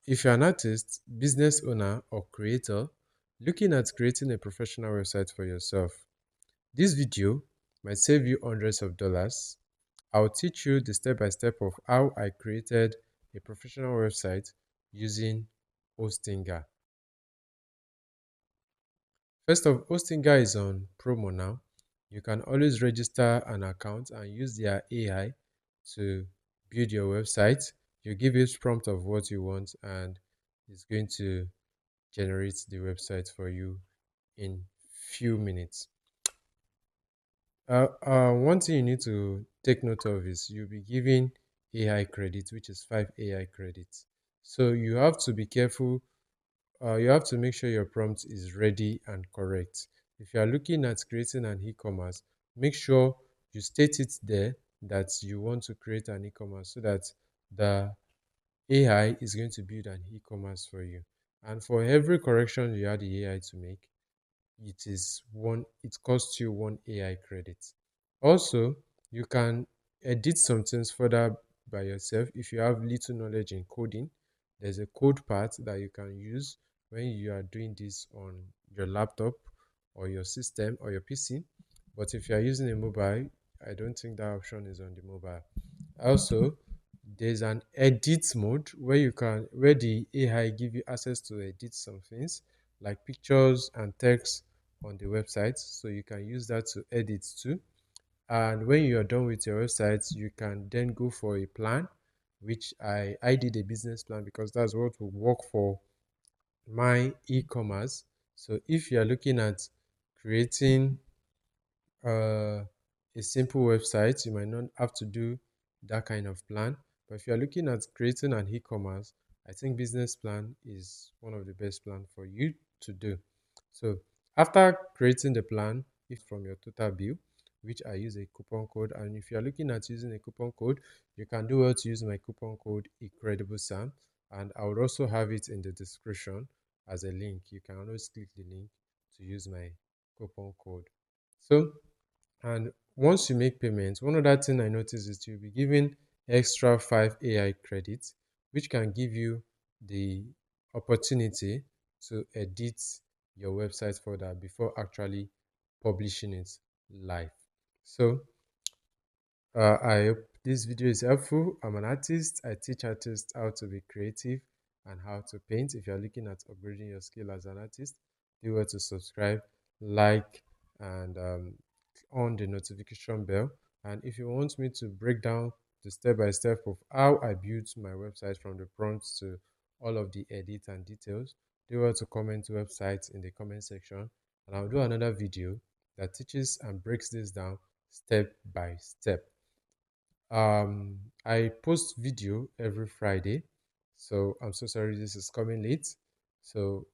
If you're an artist, business owner, or creator looking at creating a professional website for yourself, this video might save you hundreds of dollars. I'll teach you the step by step of how I created a professional website using Hostinger. First off, Hostinger is on promo now. You can always register an account and use their AI to build your website. You give it prompt of what you want and it's going to generate the website for you in few minutes. One thing you need to take note of is you'll be giving AI credit, which is 5 AI credits. So you have to be careful. You have to make sure your prompt is ready and correct. If you are looking at creating an e-commerce, make sure you state it there that you want to create an e-commerce so that the AI is going to build an e-commerce for you. And for every correction you add the AI to make, it costs you 1 AI credit. Also, you can edit some things further by yourself. If you have little knowledge in coding, there's a code part that you can use when you are doing this on your laptop or your system or your PC. But if you are using a mobile, I don't think that option is on the mobile. Also, there's an edit mode where the AI give you access to edit some things like pictures and text on the website, so you can use that to edit too. And when you're done with your website, you can then go for a plan, which I did a business plan because that's what will work for my e-commerce. So if you're looking at creating uh, a simple website, you might not have to do that kind of plan. But if you're looking at creating an e-commerce, I think business plan is one of the best plan for you to do. So after creating the plan, if from your total bill, which I use a coupon code, and if you're looking at using a coupon code, you can do well to use my coupon code Incredible Sam, and I would also have it in the description as a link. You can always click the link to use my coupon code. So, and once you make payments, one other thing I noticed is you'll be given extra 5 AI credits, which can give you the opportunity to edit your website further before actually publishing it live. So I hope this video is helpful. I'm an artist. I teach artists how to be creative and how to paint. If you're looking at upgrading your skill as an artist, do well to subscribe, like, and on the notification bell. And if you want me to break down the step by step of how I built my website from the prompts to all of the edit and details, do well to comment websites in the comment section, and I'll do another video that teaches and breaks this down step by step. I post video every Friday, so I'm so sorry this is coming late. So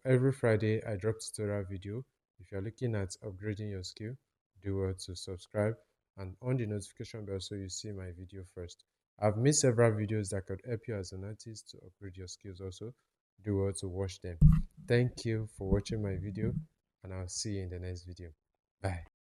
every Friday I drop tutorial video. If you're looking at upgrading your skill, do well to subscribe and on the notification bell so you see my video first. I've made several videos that could help you as an artist to upgrade your skills also. Do well to watch them. Thank you for watching my video and I'll see you in the next video. Bye.